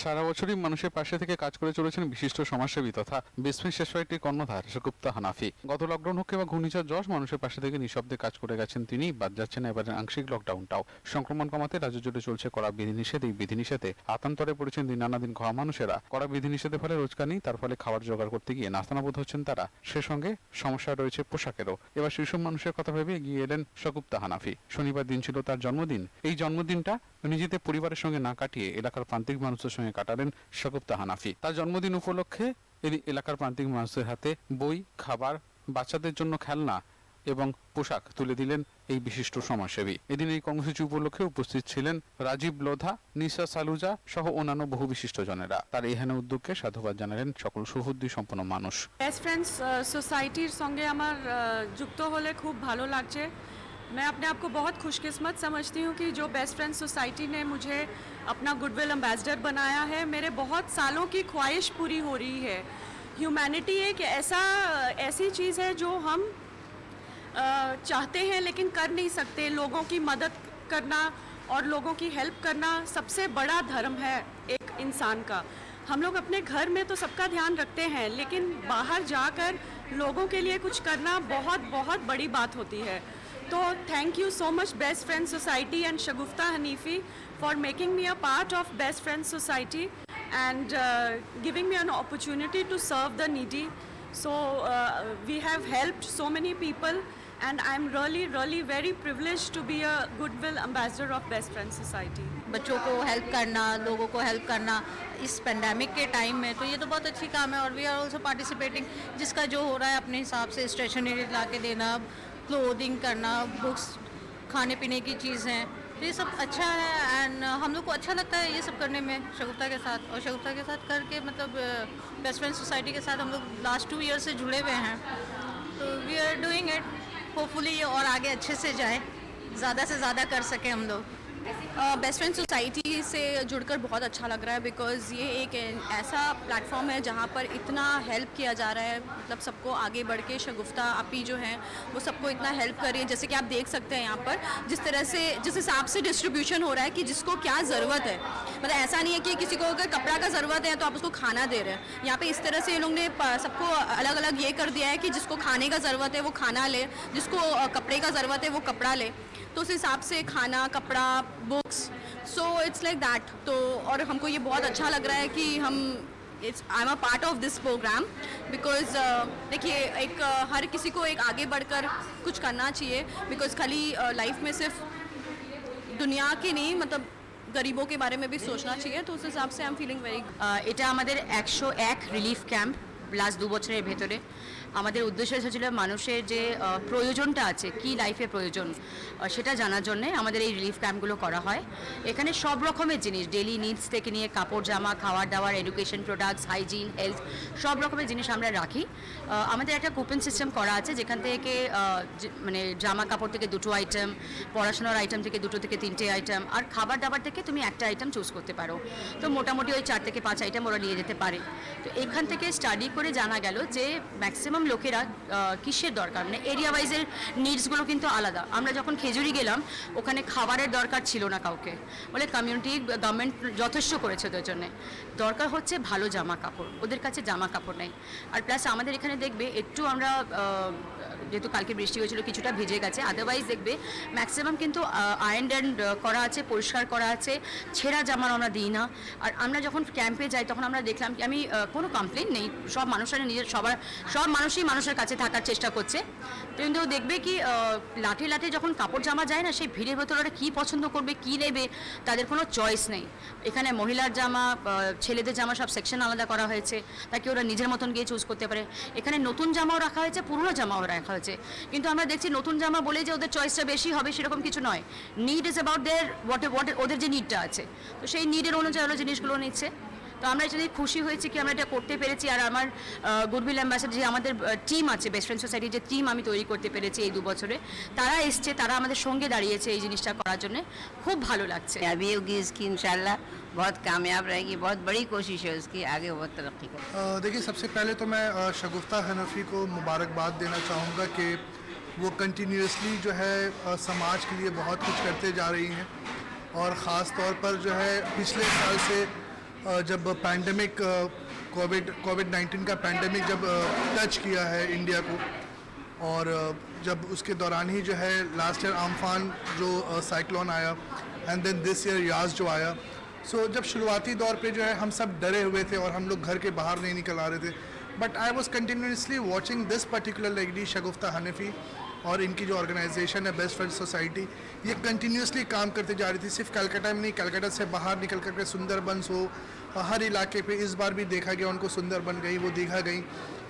সারা বছরই মানুষের পাশে থেকে কাজ করে চলেছেন বিশিষ্ট সমাজসেবী তথা বিসমিল সোসাইটির কর্ণধার শগুফতা হানাফি। গত লকডাউন হোক কিংবা ঘূর্ণিঝড় যশ, মানুষের পাশে থেকে নিঃশব্দে কাজ করে গেছেন তিনি। বাদ যাচ্ছেন এবারের আংশিক লকডাউনটাও। সংক্রমণ কমাতে রাজ্য জুড়ে চলছে কড়া বিধিনিষেধ। এই বিধিনিষেধে আতান্তরে পড়েছেন নানাদিন ঘোয়া মানুষেরা। কড়া বিধিনিষেধের ফলে রোজগার নেই, তার ফলে খাবার জোগাড় করতে গিয়ে নাস্তানাবুদ হচ্ছেন তারা। সে সঙ্গে সমস্যা রয়েছে পোশাকেরও। এবার শিশু মানুষের কথা ভেবে এগিয়ে এলেন শগুফতা হানাফি। শনিবার দিন ছিল তার জন্মদিন। এই জন্মদিনটা নিজেদের পরিবারের সঙ্গে না কাটিয়ে এলাকার প্রান্তিক মানুষদের সঙ্গে কাটালেন শগুফতা হানাফি। তার জন্মদিন উপলক্ষে এলাকার প্রান্তিক মানুষদের হাতে বই, খাবার, বাচ্চাদের জন্য খেলনা এবং পোশাক তুলে দিলেন এই বিশিষ্ট সমাজসেবী। এদিন এই কর্মসূচি উপলক্ষে উপস্থিত ছিলেন রাজীব লোধা, নিশা সালুজা সহ অন্যান্য বহু বিশিষ্ট জনেরা। তার এহেন উদ্যোগকে সাধুবাদ জানালেন সকল সুহৃদ্দি সম্পন্ন মানুষ। বেস্ট ফ্রেন্ডস সোসাइटीर संगे আমার যুক্ত হলে খুব ভালো লাগছে। मैं अपने आप को बहुत खुशकिस्मत समझती हूँ कि जो बेस्ट फ्रेंड्स सोसाइटी ने मुझे अपना गुडविल एम्बेसडर बनाया है। मेरे बहुत सालों की ख्वाहिश पूरी हो रही है। ह्यूमैनिटी एक ऐसी चीज़ है जो हम चाहते हैं लेकिन कर नहीं सकते। लोगों की मदद करना और लोगों की हेल्प करना सबसे बड़ा धर्म है एक इंसान का। हम लोग अपने घर में तो सबका ध्यान रखते हैं, लेकिन बाहर जाकर लोगों के लिए कुछ करना बहुत बहुत बड़ी बात होती है। तो thank you so much best friends society and Shagufta Hanifi for making me a part of best friends society and giving me an opportunity to serve the needy. So we have helped so many people and I'm really very privileged to be a goodwill ambassador of Best Friends Society. बच्चों को help करना, लोगों को help करना इस pandemic के time में, तो ये तो बहुत अच्छी काम है। और वी आर ऑल्सो पार्टिसिपेटिंग, जिसका जो हो रहा है अपने हिसाब से स्टेशनरी ला के देना, क्लोथिंग करना, बुक्स, खाने पीने की चीज़ें, तो ये सब अच्छा है। एंड हम लोग को अच्छा लगता है ये सब करने में शगुफ्ता के साथ। और शगुफ्ता के साथ करके मतलब बेस्ट फ्रेंड सोसाइटी के साथ हम लोग लास्ट 2 ईयर से जुड़े हुए हैं। तो we are doing it, hopefully ये और आगे अच्छे से जाए, ज़्यादा से ज़्यादा कर सकें हम लोग। बेस्ट फ्रेंड सोसाइटी से जुड़कर बहुत अच्छा लग रहा है, बिकॉज़ ये एक ऐसा प्लेटफॉर्म है जहाँ पर इतना हेल्प किया जा रहा है। मतलब सबको आगे बढ़ के शगुफ्ता आपी जो हैं वो सबको इतना हेल्प कर रही है। जैसे कि आप देख सकते हैं यहाँ पर जिस तरह से जिस हिसाब से डिस्ट्रीब्यूशन हो रहा है कि जिसको क्या ज़रूरत है। मतलब ऐसा नहीं है कि किसी को अगर कपड़ा का ज़रूरत है तो आप उसको खाना दे रहे हैं। यहाँ पे इस तरह से ये लोग ने सबको अलग अलग ये कर दिया है कि जिसको खाने का ज़रूरत है वो खाना ले, जिसको कपड़े का ज़रूरत है वो कपड़ा ले। तो उस हिसाब से खाना, कपड़ा, books, so it's like that. तो और हमको ये बहुत अच्छा लग रहा है कि I am a part of this programme, because देखिए एक हर किसी को एक आगे बढ़कर कुछ करना चाहिए। बिकॉज खाली लाइफ में सिर्फ दुनिया के नहीं, मतलब गरीबों के बारे में भी सोचना चाहिए। तो उस हिसाब से आई एम फीलिंग वेरी। এটা আমাদের 101 রিলিফ ক্যাম্প লাস্ট 2 বছরের ভেতরে। আমাদের উদ্দেশ্য ছিল মানুষের যে প্রয়োজনটা আছে, কি লাইফে প্রয়োজন, সেটা জানার জন্য আমাদের এই রিলিফ ক্যাম্পগুলো করা হয়। এখানে সব রকমের জিনিস, ডেইলি নিডস থেকে নিয়ে কাপড় জামা, খাবার দাবার, এডুকেশন প্রোডাক্টস, হাইজিন, হেলথ, সব রকমের জিনিস আমরা রাখি। আমাদের একটা কুপন সিস্টেম করা আছে যেখান থেকে মানে জামা কাপড় থেকে 2টো আইটেম, পড়াশোনার আইটেম থেকে 2টো থেকে 3টে আইটেম, আর খাবার দাবার থেকে তুমি একটা আইটেম চুজ করতে পারো। তো মোটামুটি ওই 4 থেকে 5 আইটেম ওরা নিয়ে যেতে পারে। তো এখান থেকে স্টাডি করে জানা গেল যে ম্যাক্সিমাম লোকেরা কিসের দরকার, মানে এরিয়া ওয়াইজের নিডসগুলো কিন্তু আলাদা। আমরা যখন খেজুরি গেলাম ওখানে খাবারের দরকার ছিল না কাউকে, বলে কমিউনিটি গভর্নমেন্ট যথেষ্ট করেছে ওদের জন্য। দরকার হচ্ছে ভালো জামা কাপড়, ওদের কাছে জামা কাপড় নেই। আর প্লাস আমাদের এখানে দেখবে একটু আমরা যেহেতু কালকে বৃষ্টি হয়েছিল কিছুটা ভিজে গেছে, আদারওয়াইজ দেখবে ম্যাক্সিমাম কিন্তু আয়রন করা আছে, পরিষ্কার করা আছে, ছেঁড়া জামা আমরা দিই না। আর আমরা যখন ক্যাম্পে যাই তখন আমরা দেখলাম কি আমি কোনো কমপ্লেন নেই, সব মানুষেরা সব মানুষই মানুষের কাছে থাকার চেষ্টা করছে। কিন্তু দেখবে কি লাঠে লাঠে যখন কাপড় জামা যায় না, সেই ভিড়ের ভেতরে ওরা কী পছন্দ করবে, কী নেবে, তাদের কোনো চয়েস নেই। এখানে মহিলার জামা, ছেলেদের জামা সব সেকশন আলাদা করা হয়েছে তাকে ওরা নিজের মতন গিয়ে চুজ করতে পারে। এখানে নতুন জামাও রাখা হয়েছে, পুরনো জামাও রাখা হয়েছে। কিন্তু আমরা দেখছি নতুন জামা বলে যে ওদের চয়েসটা বেশি হবে সেরকম কিছু নয়। Need is about their what ওদের যে নিডটা আছে, তো সেই নিডের অনুযায়ী ওরা জিনিসগুলো নিচ্ছে। তো আমরা যদি খুশি হয়েছি কি আমরা এটা করতে পেরেছি। আর আমার গুডউইল অ্যাম্বাসেডর যে আমাদের টিম আছে, বেস্ট ফ্রেন্ড সোসাইটির যে টিম আমি তৈরি করতে পেরেছি এই 2 বছরে, তারা এসছে, তারা আমাদের সঙ্গে দাঁড়িয়েছে এই জিনিসটা করার জন্য। খুব ভালো লাগছে। अभी होगी इसकी इंशाल्लाह बहुत कामयाब रहेगी, बहुत बड़ी कोशिश है उसकी, आगे बहुत तरक्की कर। देखिए सबसे पहले तो मैं शगुफ्ता हनफी को मुबारकबाद देना चाहूँगा कि वो कंटिन्यूसली जो है समाज के लिए बहुत कुछ करते जा रही हैं। और ख़ास तौर पर जो है पिछले साल से जब पैंडमिक कोविड 19 का पैंडमिक जब टच किया है इंडिया को, और जब उसके दौरान ही जो है लास्ट ईयर आम्फान जो साइक्लोन आया, एंड देन दिस ईयर यास जो आया। सो जब शुरुआती दौर पे जो है हम सब डरे हुए थे और हम लोग घर के बाहर नहीं निकल आ रहे थे, but I was continuously watching this particular lady Shagufta Hanfi और इनकी जो ऑर्गेनाइजेशन है बेस्ट फ्रेंड्स सोसाइटी, ये कंटिन्यूसली काम करते जा रही थी। सिर्फ कलकत्ता में नहीं, कलकत्ता से बाहर निकल करके सुंदरबंस हो, हर इलाके पे इस बार भी देखा गया उनको सुंदरबन गई, वो दीघा गई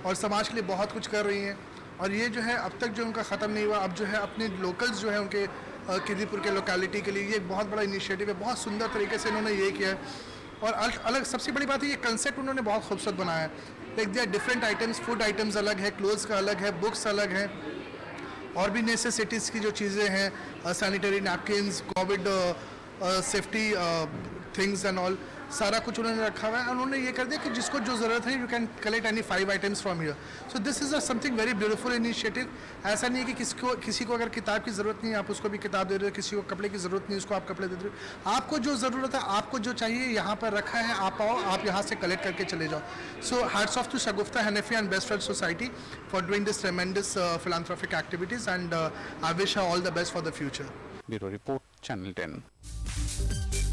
और समाज के लिए बहुत कुछ कर रही हैं। और ये जो है अब तक जो उनका ख़त्म नहीं हुआ, अब जो है अपने लोकल्स जो है उनके किदीपुर के लोकेलिटी के लिए ये एक बहुत बड़ा इनिशिएटिव है। बहुत सुंदर तरीके से इन्होंने ये किया है और अलग सबसे बड़ी बात है ये कंसेप्ट उन्होंने बहुत खूबसूरत बनाया है। Like they are different items, food items अलग है, क्लोथ्स का अलग है, बुक्स अलग है, और भी नेसेसिटीज़ की जो चीज़ें हैं, sanitary napkins, Covid safety things and all, सारा कुछ उन्होंने रखा हुआ है। उन्होंने ये कर दिया कि जिसको जो ज़रूरत है you can collect any 5 items from here. So this is something very beautiful initiative. ऐसा नहीं है कि किसी को अगर किताब की ज़रूरत नहीं है आप उसको भी किताब दे रहे हो, किसी को कपड़े की ज़रूरत नहीं है उसको आप कपड़े दे रहे हो। आपको जो ज़रूरत है, आपको जो चाहिए यहाँ पर रखा है, आप आओ, आप यहाँ से कलेक्ट करके चले जाओ। So hats off to Shagufta Hanfi and best friends society for doing this tremendous philanthropic activities, and I wish her all the best for the future. Bureau report, channel 10।